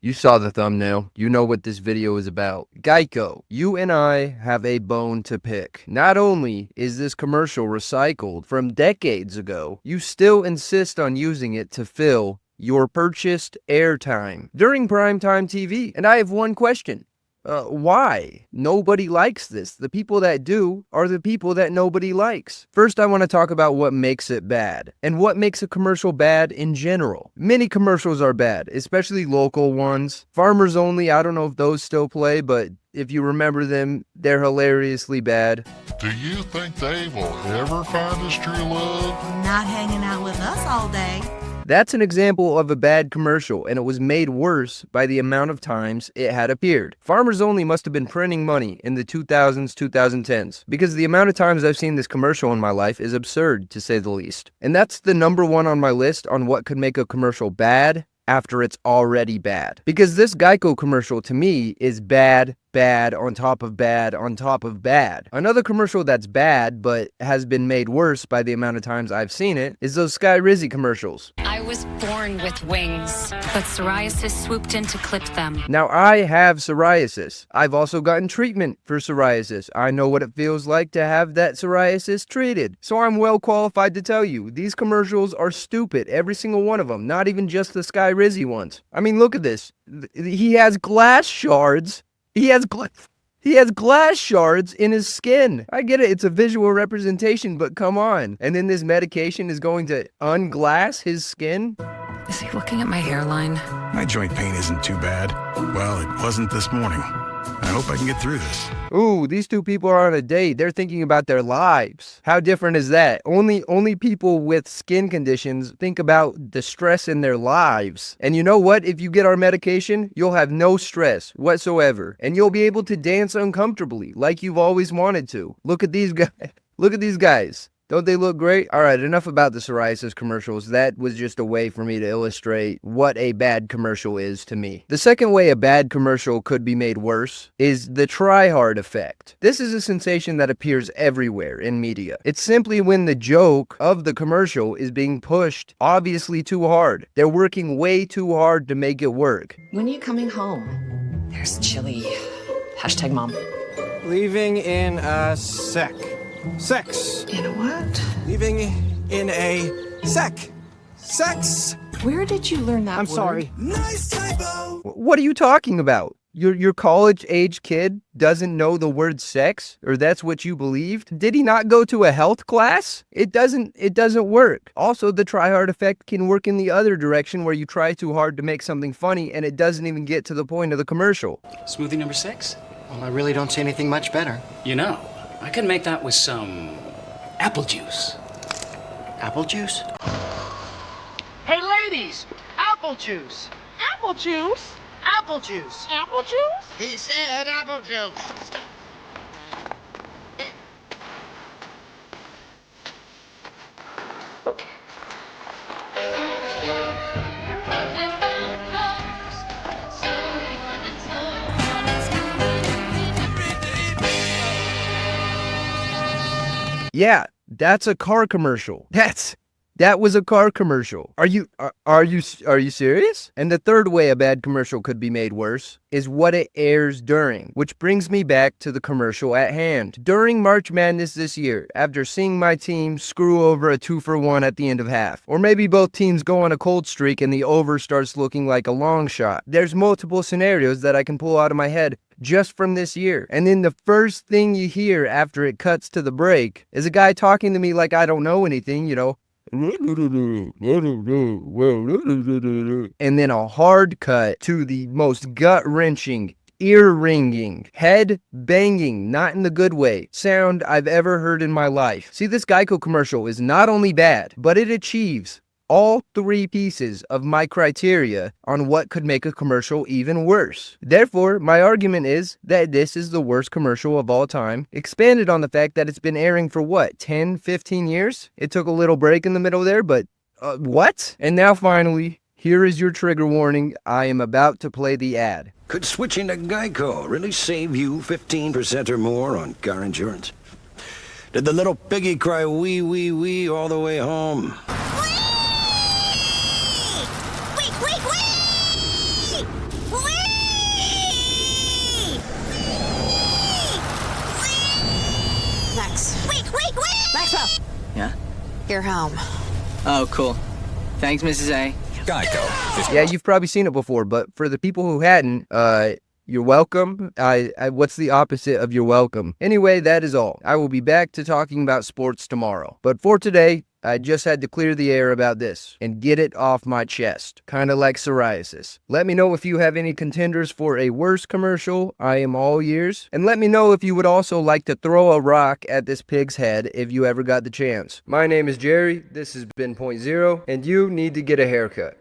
You saw the thumbnail. You know what this video is about. Geico, you and I have a bone to pick. Not only is this commercial recycled from decades ago, you still insist on using it to fill your purchased airtime during primetime TV. And I have one question. Why? Nobody likes this. The people that do are the people that nobody likes. First, I want to talk about what makes it bad and what makes a commercial bad in general. Many commercials are bad, especially local ones. Farmers Only, I don't know if those still play, but if you remember them, they're hilariously bad. Do you think they will ever find us true love? Not hanging out with us all day. That's an example of a bad commercial, and it was made worse by the amount of times it had appeared. Farmers Only must have been printing money in the 2000s, 2010s, because the amount of times I've seen this commercial in my life is absurd, to say the least. And that's the number one on my list on what could make a commercial bad after it's already bad. Because this Geico commercial, to me, is bad on top of bad on top of bad. Another commercial that's bad but has been made worse by the amount of times I've seen it is those Sky Rizzy commercials. I was born with wings, but psoriasis swooped in to clip them. Now, I have psoriasis. I've also gotten treatment for psoriasis. I know what it feels like to have that psoriasis treated. So I'm well qualified to tell you, these commercials are stupid, every single one of them, not even just the Sky Rizzy ones. I mean, look at this. He has glass shards. He has glass shards in his skin. I get it, it's a visual representation, but come on. And then this medication is going to unglass his skin? Is he looking at my hairline? My joint pain isn't too bad. Well, it wasn't this morning. I hope I can get through this. Ooh, these two people are on a date. They're thinking about their lives. How different is that? Only people with skin conditions think about the stress in their lives. And you know what? If you get our medication, you'll have no stress whatsoever. And you'll be able to dance uncomfortably like you've always wanted to. Look at these guys. Look at these guys. Don't they look great? All right, enough about the psoriasis commercials. That was just a way for me to illustrate what a bad commercial is to me. The second way a bad commercial could be made worse is the try-hard effect. This is a sensation that appears everywhere in media. It's simply when the joke of the commercial is being pushed obviously too hard. They're working way too hard to make it work. When are you coming home? There's chili. Hashtag mom. Leaving in a sec. Sex. In a what? Leaving in a sec. Sex. Where did you learn that I'm word? sorry. Nice typo. What are you talking about? Your college-age kid doesn't know the word sex? Or that's what you believed? Did he not go to a health class? It doesn't work. Also, the try-hard effect can work in the other direction where you try too hard to make something funny and it doesn't even get to the point of the commercial. Smoothie number 6? Well, I really don't see anything much better. You know, I can make that with some apple juice. Apple juice? Hey, ladies! Apple juice! Apple juice? Apple juice! Apple juice? He said apple juice! Yeah, that's a car commercial. That was a car commercial. Are you serious? And the third way a bad commercial could be made worse is what it airs during, which brings me back to the commercial at hand. During March Madness this year, after seeing my team screw over a 2-for-1 at the end of half, or maybe both teams go on a cold streak and the over starts looking like a long shot, there's multiple scenarios that I can pull out of my head just from this year. And then the first thing you hear after it cuts to the break is a guy talking to me like I don't know anything, you know. And then a hard cut to the most gut-wrenching, ear-ringing, head-banging, not in the good way, sound I've ever heard in my life. See, this Geico commercial is not only bad, but it achieves all three pieces of my criteria on what could make a commercial even worse. Therefore, my argument is that this is the worst commercial of all time, expanded on the fact that it's been airing for what, 10, 15 years? It took a little break in the middle there, but what? And now finally, here is your trigger warning. I am about to play the ad. Could switching to Geico really save you 15% or more on car insurance? Did the little piggy cry wee, wee, wee all the way home? Wee! You're home. Oh, cool. Thanks, Mrs. A. GEICO. Yeah, you've probably seen it before, but for the people who hadn't, you're welcome. What's the opposite of you're welcome? Anyway, that is all. I will be back to talking about sports tomorrow. But for today, I just had to clear the air about this and get it off my chest, kind of like psoriasis. Let me know if you have any contenders for a worse commercial. I am all ears. And let me know if you would also like to throw a rock at this pig's head if you ever got the chance. My name is Jerry, this has been Point Zero, and you need to get a haircut.